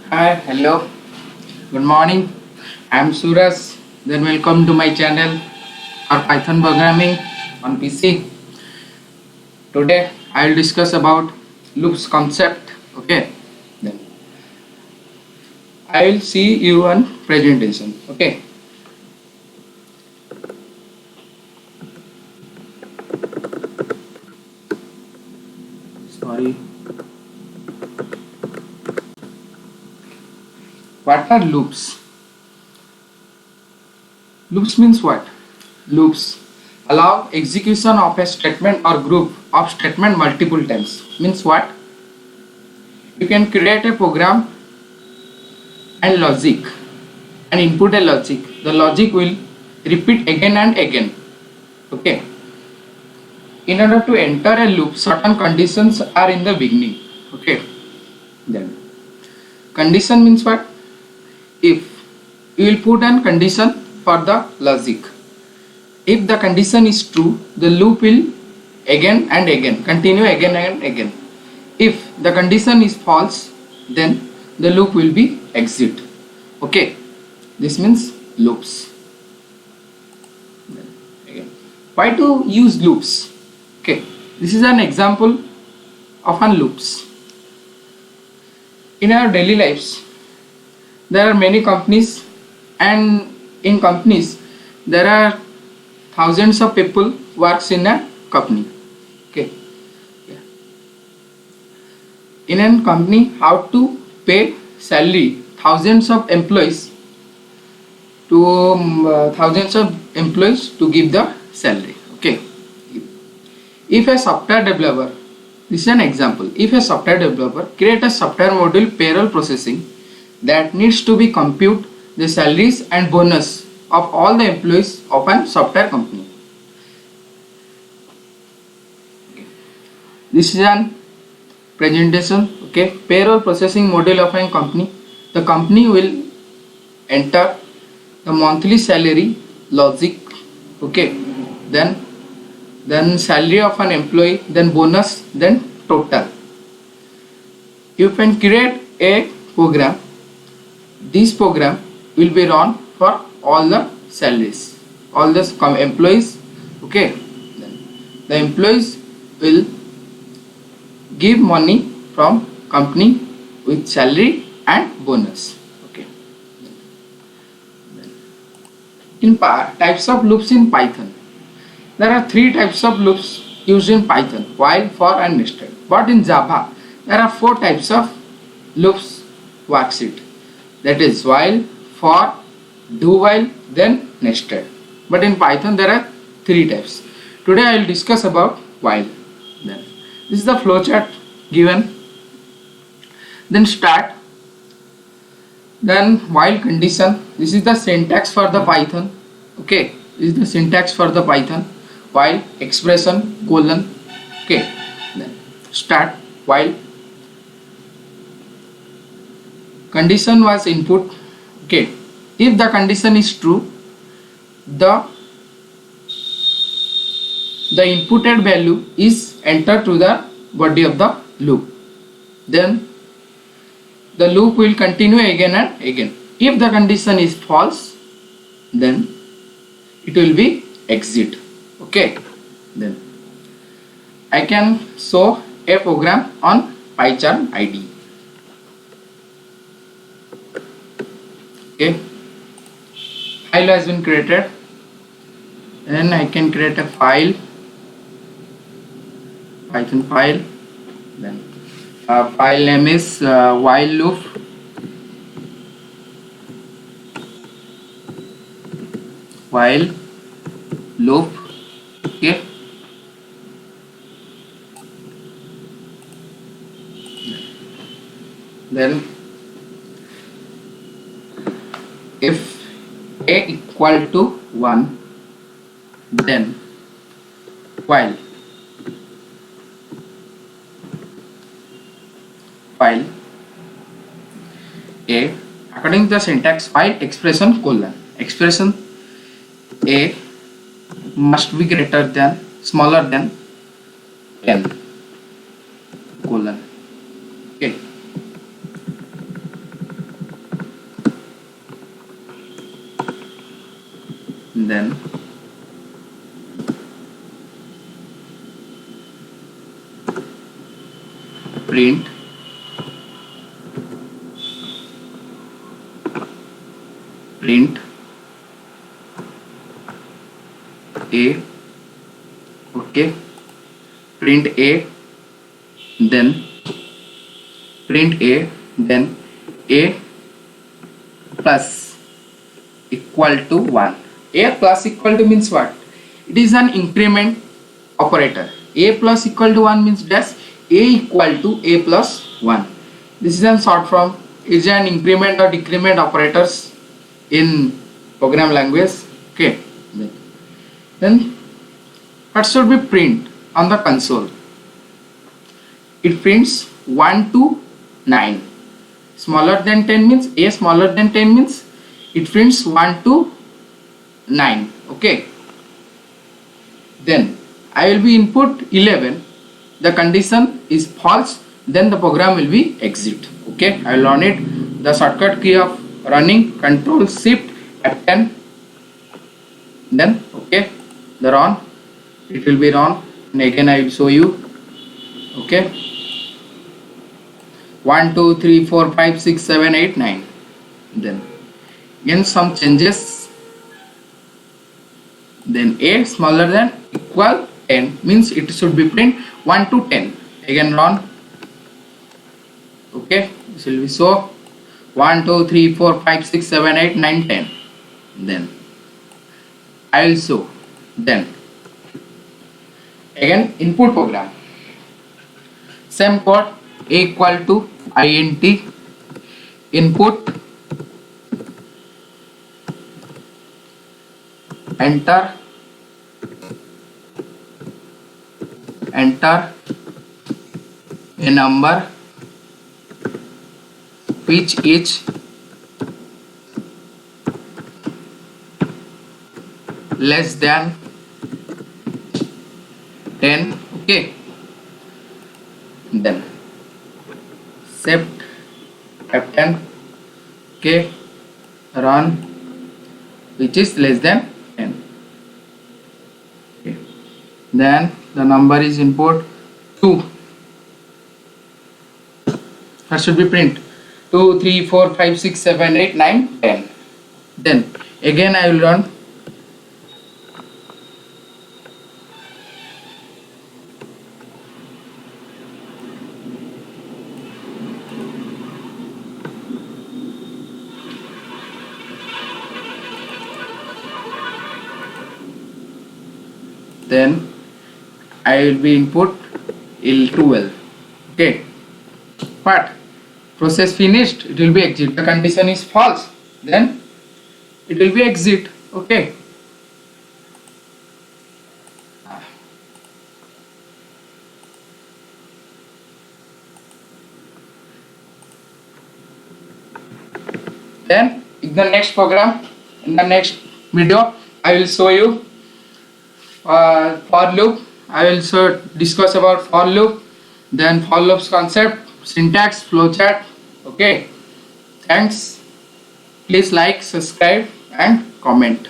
Hi, hello, good morning. I'm Suraj. Then welcome to my channel for Python programming on PC. Today I'll discuss about loops concept. Okay. Then I will see you on presentation. Okay. Sorry. What are loops? Loops means what? Loops allow execution of a statement or group of statement multiple times. Means what? You can create a program and logic and input a logic. The logic will repeat again and again. Okay. In order to enter a loop, certain conditions are in the beginning. Okay. Then condition means what? If you will put an condition for the logic. If the condition is true, the loop will again and again continue again and again. If the condition is false, then the loop will be exit. Okay. This means loops. Then again, why to use loops? Okay, this is an example of an loops. In our daily lives, there are many companies, and in companies there are thousands of people works in a company. Okay, yeah. In a company, how to pay salary thousands of employees to thousands of employees to give the salary. Okay, if a software developer, this is an example, if a software developer create a software module payroll processing that needs to be compute the salaries and bonus of all the employees of a software company. This is an presentation. Okay, payroll processing module of a company. The company will enter the monthly salary logic. Okay, then salary of an employee, then bonus, then total. You can create a program. This program will be run for all the salaries, all the employees. Okay, then the employees will give money from company with salary and bonus. Okay. In types of loops in Python, there are three types of loops used in Python: while, for, and nested. But in Java, there are four types of loops worksheet. That is while, for, do while, then nested. But in Python, there are three types. Today I will discuss about while. Then this is the flowchart given. Then start. Then while condition. This is the syntax for the Python. Okay, this is the syntax for the Python. While expression colon. Okay, then start while condition was input. Okay, if the condition is true, the inputted value is entered to the body of the loop. Then the loop will continue again and again. If the condition is false, then it will be exit. Okay, then I can show a program on PyCharm ID. Okay, file has been created. Then I can create a file, Python file. Then file name is while loop. While loop. Okay. Then if a equal to 1, then while a, according to the syntax, while expression colon, expression a must be greater than, smaller than 10 colon. Okay, then print a, okay, print a, then print a, then a plus equal to 1. A plus equal to means what? It is an increment operator. A plus equal to 1 means dash a equal to a plus 1. This is a short form. It is an increment or decrement operators in program language. Okay. Then what should be print on the console? It prints 1 to 9. Smaller than 10 means a smaller than 10 means it prints 1 to 9. Okay. Then I will be input 11. The condition is false. Then the program will be exit. Okay. I will run it. The shortcut key of running Control Shift F10. Then okay. The run. It will be run. And again I will show you. Okay. 1 2 3 4 5 6 7 8 9. Then again some changes. Then a smaller than equal 10 means it should be print 1 to 10. Again run. Okay, this will be so 1 2 3 4 5 6 7 8 9 10. Then I will show. Then again input program, same code, a equal to int input, enter a number which is less than 10. Okay. Then shift F10. Okay. Run which is less than 10. Okay. Then the number is input 2. That should be print 2 3 4 5 6 7 8 9 10. Then again I will run. Then I will be input L12. Okay. But process finished, it will be exit. The condition is false, then it will be exit. Okay. Then in the next program, in the next video, I will show you for loop. I will discuss about for loop, then for loops concept, syntax, flowchart. Okay. Thanks. Please like, subscribe and comment.